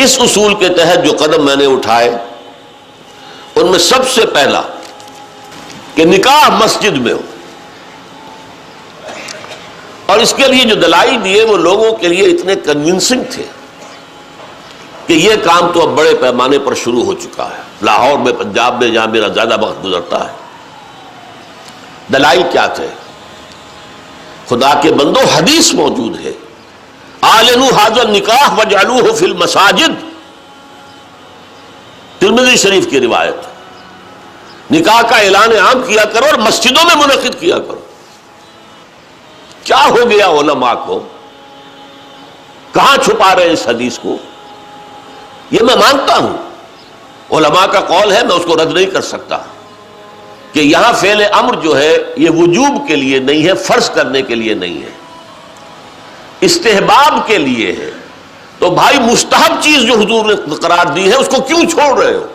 اس اصول کے تحت جو قدم میں نے اٹھائے ان میں سب سے پہلا کہ نکاح مسجد میں ہو، اور اس کے لیے جو دلائل دیے وہ لوگوں کے لیے اتنے کنونسنگ تھے کہ یہ کام تو اب بڑے پیمانے پر شروع ہو چکا ہے، لاہور میں، پنجاب میں، جہاں میرا زیادہ وقت گزرتا ہے۔ دلائل کیا تھے؟ خدا کے بندو، حدیث موجود ہے، اعلنوا ھذا النکاح وجعلوہ فی المساجد، ترمذی شریف کی روایت۔ نکاح کا اعلان عام کیا کرو اور مسجدوں میں منعقد کیا کرو۔ کیا ہو گیا علماء کو؟ کہاں چھپا رہے اس حدیث کو؟ یہ میں مانتا ہوں، علماء کا قول ہے، میں اس کو رد نہیں کر سکتا کہ یہاں فعل امر جو ہے یہ وجوب کے لیے نہیں ہے، فرض کرنے کے لیے نہیں ہے، استحباب کے لیے ہے۔ تو بھائی مستحب چیز جو حضور نے قرار دی ہے اس کو کیوں چھوڑ رہے ہو؟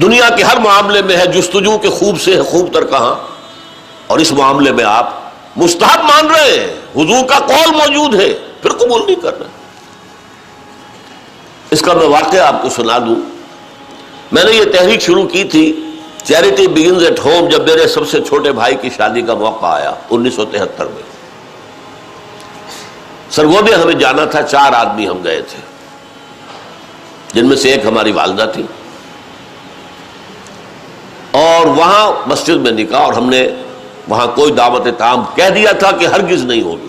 دنیا کے ہر معاملے میں ہے جستجو کے خوب سے ہے خوب تر کہاں، اور اس معاملے میں آپ مستحب مان رہے ہیں، حضور کا قول موجود ہے، پھر قبول نہیں کر رہے۔ اس کا میں واقعہ آپ کو سنا دوں۔ میں نے یہ تحریک شروع کی تھی چیریٹی بگنز ایٹ ہوم جب میرے سب سے چھوٹے بھائی کی شادی کا موقع آیا 1973 میں۔ سرگودے ہمیں جانا تھا، 4 آدمی ہم گئے تھے، جن میں سے ایک ہماری والدہ تھی، اور وہاں مسجد میں نکاح، اور ہم نے وہاں کوئی دعوت تام کہہ دیا تھا کہ ہرگز نہیں ہوگی۔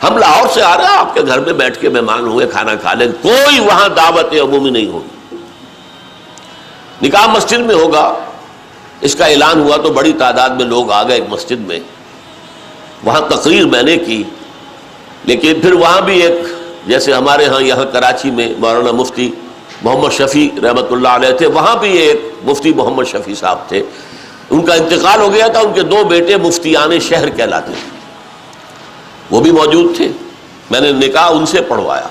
ہم لاہور سے آ رہے ہیں، آپ کے گھر میں بیٹھ کے مہمان ہوئے، کھانا کھا لیں، کوئی وہاں دعوت عمومی نہیں ہوگی، نکاح مسجد میں ہوگا۔ اس کا اعلان ہوا تو بڑی تعداد میں لوگ آ گئے ایک مسجد میں، وہاں تقریر میں نے کی، لیکن پھر وہاں بھی ایک، جیسے ہمارے ہاں یہاں کراچی میں مولانا مفتی محمد شفیع رحمۃ اللہ علیہ تھے، وہاں بھی ایک مفتی محمد شفیع صاحب تھے، ان کا انتقال ہو گیا تھا، ان کے 2 بیٹے مفتیان شہر کہلاتے تھے، وہ بھی موجود تھے، میں نے نکاح ان سے پڑھوایا۔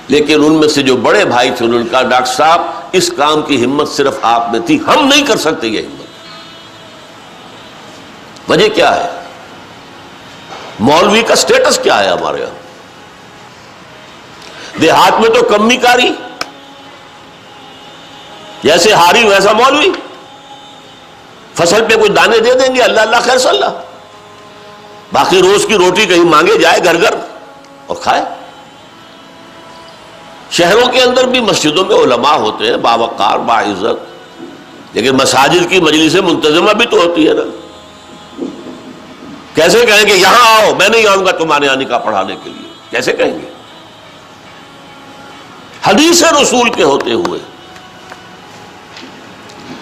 لیکن ان میں سے جو بڑے بھائی تھے انہوں نے کہا ڈاکٹر صاحب اس کام کی ہمت صرف آپ میں تھی، ہم نہیں کر سکتے یہ ہمت۔ وجہ کیا ہے؟ مولوی کا سٹیٹس کیا ہے ہمارے یہاں؟ دیہات میں تو کمی کاری، جیسے ہاری ویسا مولوی، فصل پہ کوئی دانے دے دیں گے، اللہ اللہ خیر صلی اللہ، باقی روز کی روٹی کہیں مانگے جائے گھر گھر اور کھائے۔ شہروں کے اندر بھی مسجدوں میں علماء ہوتے ہیں باوقار باعزت، لیکن مساجد کی مجلس منتظمہ بھی تو ہوتی ہے نا۔ کیسے کہیں گے یہاں آؤ، میں نہیں آؤں گا تمہارے یہاں نکاح پڑھانے کے لیے؟ کیسے کہیں گے؟ حدیث رسول کے ہوتے ہوئے۔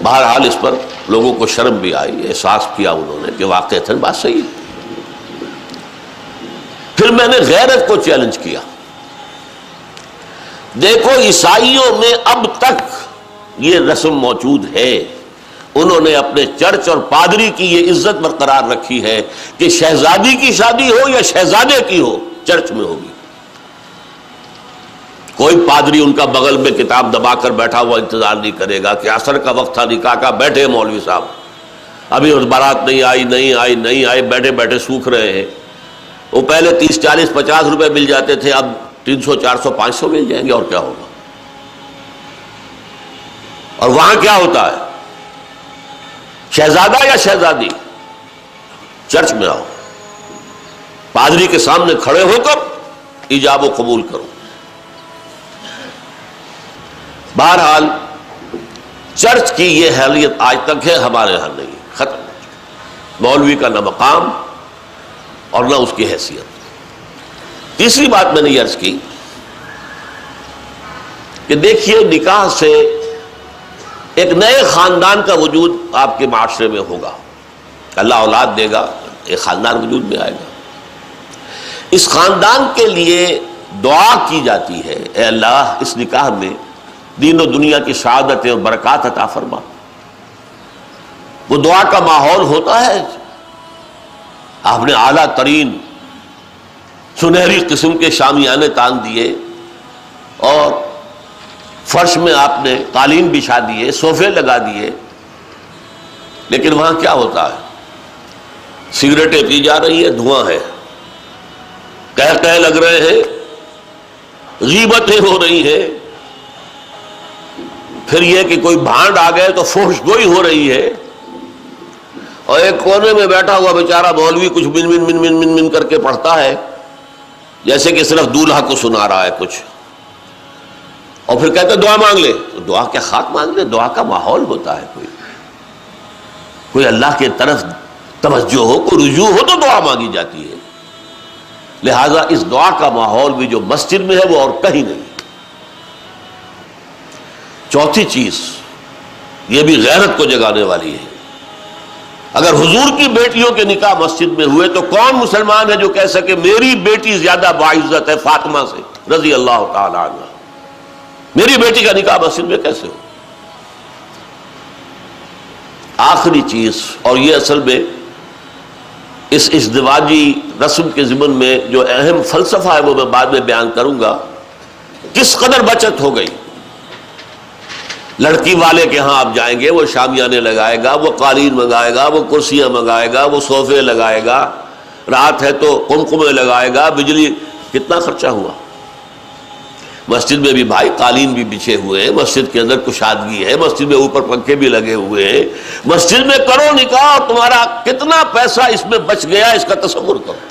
بہرحال اس پر لوگوں کو شرم بھی آئی، احساس کیا انہوں نے کہ واقعتاً بات صحیح ہے۔ پھر میں نے غیرت کو چیلنج کیا۔ دیکھو عیسائیوں میں اب تک یہ رسم موجود ہے، انہوں نے اپنے چرچ اور پادری کی یہ عزت برقرار رکھی ہے کہ شہزادی کی شادی ہو یا شہزادے کی ہو چرچ میں ہوگی۔ کوئی پادری ان کا بغل میں کتاب دبا کر بیٹھا ہوا انتظار نہیں کرے گا کہ عصر کا وقت تھا نکاح کا، بیٹھے مولوی صاحب ابھی بارات نہیں آئی، بیٹھے بیٹھے سوکھ رہے ہیں۔ وہ پہلے 30 40 50 روپے مل جاتے تھے، اب 300 400 500 مل جائیں گے، اور کیا ہوگا؟ اور وہاں کیا ہوتا ہے؟ شہزادہ یا شہزادی چرچ میں آؤ، پادری کے سامنے کھڑے ہو کر ایجاب و قبول کرو۔ بہرحال چرچ کی یہ حیثیت آج تک ہے، ہمارے یہاں نہیں، ختم ہو چکی۔ مولوی کا نہ مقام اور نہ اس کی حیثیت۔ تیسری بات میں نے یہ عرض کی کہ دیکھیے نکاح سے ایک نئے خاندان کا وجود آپ کے معاشرے میں ہوگا، اللہ اولاد دے گا، ایک خاندان وجود میں آئے گا۔ اس خاندان کے لیے دعا کی جاتی ہے، اے اللہ اس نکاح میں دین و دنیا کی سعادت اور برکات عطا فرما۔ وہ دعا کا ماحول ہوتا ہے، آپ نے اعلیٰ ترین سنہری قسم کے شامیانے تان دیے، اور فرش میں آپ نے قالین بچھا دیے، صوفے لگا دیے، لیکن وہاں کیا ہوتا ہے؟ سگریٹیں پی جا رہی ہے، دھواں ہے، کہہ لگ رہے ہیں، غیبتیں ہو رہی ہیں، پھر یہ کہ کوئی بھانڈ آ گئے تو فحش گوئی ہو رہی ہے، اور ایک کونے میں بیٹھا ہوا بیچارہ مولوی کچھ من من من من من من کر کے پڑھتا ہے، جیسے کہ صرف دولہا کو سنا رہا ہے کچھ، اور پھر کہتے دعا مانگ لے. تو دعا کیا خاک مانگ لے؟ دعا کا ماحول ہوتا ہے، کوئی اللہ کی طرف توجہ ہو، کوئی رجوع ہو تو دعا مانگی جاتی ہے. لہذا اس دعا کا ماحول بھی جو مسجد میں ہے وہ اور کہیں نہیں. چوتھی چیز، یہ بھی غیرت کو جگانے والی ہے، اگر حضور کی بیٹیوں کے نکاح مسجد میں ہوئے تو کون مسلمان ہے جو کہہ سکے میری بیٹی زیادہ باعزت ہے فاطمہ سے رضی اللہ تعالی عنہ؟ میری بیٹی کا نکاح مسجد میں کیسے ہو؟ آخری چیز، اور یہ اصل میں اس ازدواجی رسم کے ضمن میں جو اہم فلسفہ ہے وہ میں بعد میں بیان کروں گا. کس قدر بچت ہو گئی. لڑکی والے کے ہاں آپ جائیں گے، وہ شامیانے لگائے گا، وہ قالین منگائے گا، وہ کرسیاں منگائے گا، وہ صوفے لگائے گا، رات ہے تو قمقمے لگائے گا، بجلی. کتنا خرچہ ہوا. مسجد میں بھی بھائی قالین بھی بچھے ہوئے ہیں، مسجد کے اندر کشادگی ہے، مسجد میں اوپر پنکھے بھی لگے ہوئے ہیں، مسجد میں کرو نکاح اور تمہارا کتنا پیسہ اس میں بچ گیا اس کا تصور کرو.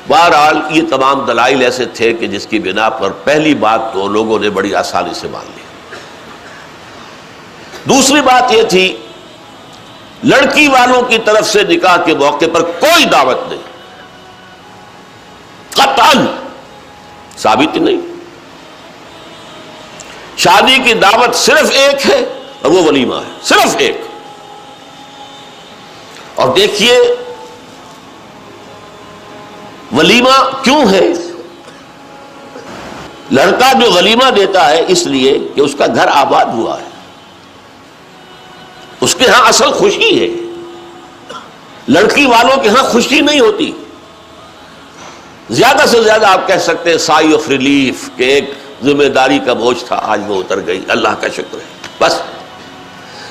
بہرحال یہ تمام دلائل ایسے تھے کہ جس کی بنا پر پہلی بات تو لوگوں نے بڑی آسانی سے مان لی. دوسری بات یہ تھی لڑکی والوں کی طرف سے نکاح کے موقع پر کوئی دعوت نہیں، قطعاً ثابت نہیں. شادی کی دعوت صرف ایک ہے اور وہ ولیمہ ہے، صرف ایک. اور دیکھیے ولیمہ کیوں ہے؟ لڑکا جو ولیمہ دیتا ہے اس لیے کہ اس کا گھر آباد ہوا ہے، اس کے ہاں اصل خوشی ہے. لڑکی والوں کے ہاں خوشی نہیں ہوتی. زیادہ سے زیادہ آپ کہہ سکتے ہیں سائی آف ریلیف کہ ایک ذمہ داری کا بوجھ تھا آج وہ اتر گئی، اللہ کا شکر ہے. بس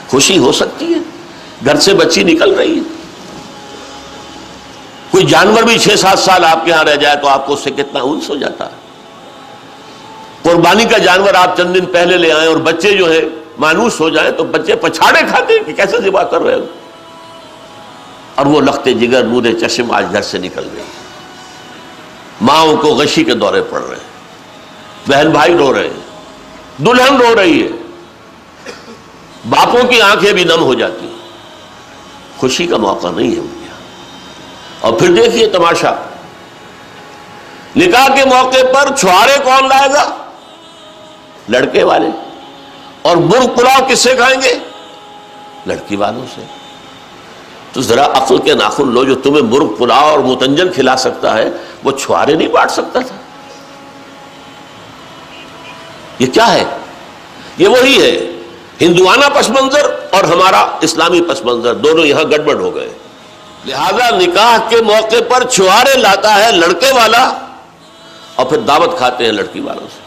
خوشی ہو سکتی ہے، گھر سے بچی نکل رہی ہے. کوئی جانور بھی 6-7 سال آپ کے ہاں رہ جائے تو آپ کو اس سے کتنا انس ہو جاتا ہے. قربانی کا جانور آپ چند دن پہلے لے آئیں اور بچے جو ہے مانوس ہو جائیں تو بچے پچھاڑے کھاتے کہ کیسے ذبح کر رہے ہو، اور وہ لختے جگر نورے چشم آج گھر سے نکل گئی. ماؤں کو غشی کے دورے پڑ رہے ہیں، بہن بھائی رو رہے ہیں، دلہن رو رہی ہے، باپوں کی آنکھیں بھی نم ہو جاتی ہیں. خوشی کا موقع نہیں ہے ان کے یہاں. اور پھر دیکھیے تماشا، نکاح کے موقع پر چھوارے کون لائے گا؟ لڑکے والے. اور مرغ پلاؤ کس سے کھائیں گے؟ لڑکی والوں سے. تو ذرا عقل کے ناخن لو، جو تمہیں مرغ پلاؤ اور متنجن کھلا سکتا ہے وہ چھوارے نہیں بانٹ سکتا تھا؟ یہ کیا ہے؟ یہ وہی ہے ہندوانہ پس منظر اور ہمارا اسلامی پس منظر، دونوں یہاں گڑبڑ ہو گئے. لہذا نکاح کے موقع پر چھوارے لاتا ہے لڑکے والا اور پھر دعوت کھاتے ہیں لڑکی والوں سے.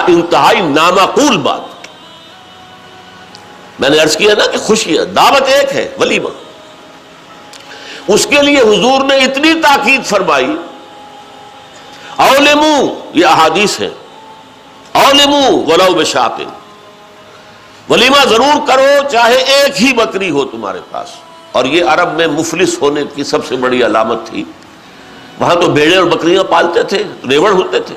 انتہائی نامعقول بات. میں نے عرض کیا نا کہ خوشی ہے، دعوت ایک ہے ولیمہ. اس کے لیے حضور نے اتنی تاکید فرمائی، اولمو، یہ احادیث ہے، اولمو ولو بشاۃ، ولیمہ ضرور کرو چاہے ایک ہی بکری ہو تمہارے پاس. اور یہ عرب میں مفلس ہونے کی سب سے بڑی علامت تھی. وہاں تو بھیڑیں اور بکریاں پالتے تھے، ریوڑ ہوتے تھے.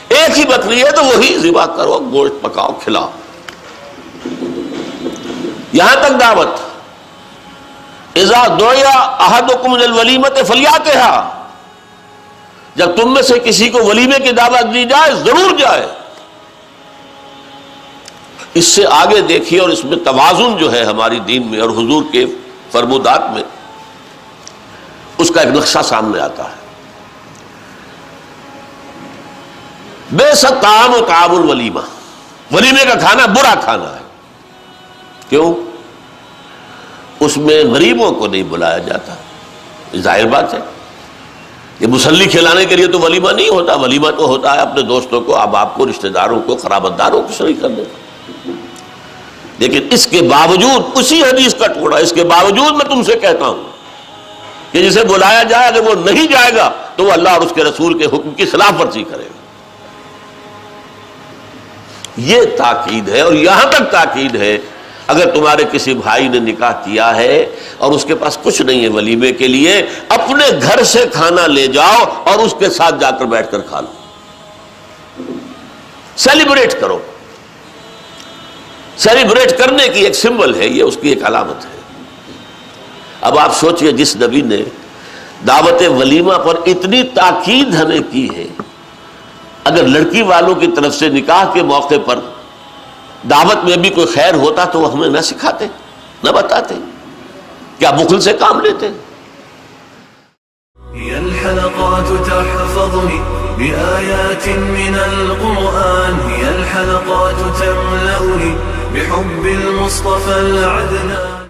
ایک ہی بکری ہے تو وہی ذبح کرو، گوشت پکاؤ، کھلاؤ. یہاں تک دعوت، اذا دعی احدکم للولیمۃ فلیاتھا، جب تم میں سے کسی کو ولیمے کی دعوت دی جائے ضرور جائے. اس سے آگے دیکھیے، اور اس میں توازن جو ہے ہماری دین میں اور حضور کے فرمودات میں، اس کا ایک نقشہ سامنے آتا ہے. بئس الطعام طعام الولیمہ، ولیمے کا کھانا برا کھانا ہے. کیوں؟ اس میں غریبوں کو نہیں بلایا جاتا. ظاہر بات ہے، یہ مسلی کھلانے کے لیے تو ولیمہ نہیں ہوتا. ولیمہ تو ہوتا ہے اپنے دوستوں کو، احباب کو، رشتہ داروں کو، قرابت داروں کو شریک کرنے کا. لیکن اس کے باوجود، اسی حدیث کا ٹکڑا، اس کے باوجود میں تم سے کہتا ہوں کہ جسے بلایا جائے اگر وہ نہیں جائے گا تو وہ اللہ اور اس کے رسول کے حکم کی خلاف ورزی کرے گا. یہ تاکید ہے. اور یہاں تک تاکید ہے اگر تمہارے کسی بھائی نے نکاح کیا ہے اور اس کے پاس کچھ نہیں ہے ولیمے کے لیے، اپنے گھر سے کھانا لے جاؤ اور اس کے ساتھ جا کر بیٹھ کر کھا لو، سیلیبریٹ کرو. سیلیبریٹ کرنے کی ایک سمبل ہے، یہ اس کی ایک علامت ہے. اب آپ سوچئے جس نبی نے دعوت ولیمہ پر اتنی تاکید ہمیں کی ہے، اگر لڑکی والوں کی طرف سے نکاح کے موقع پر دعوت میں بھی کوئی خیر ہوتا تو وہ ہمیں نہ سکھاتے، نہ بتاتے، کیا بخل سے کام لیتے؟ هي الحلقات تحفظني بآيات من القرآن، هي الحلقات تملأني بحب المصطفى العدنان.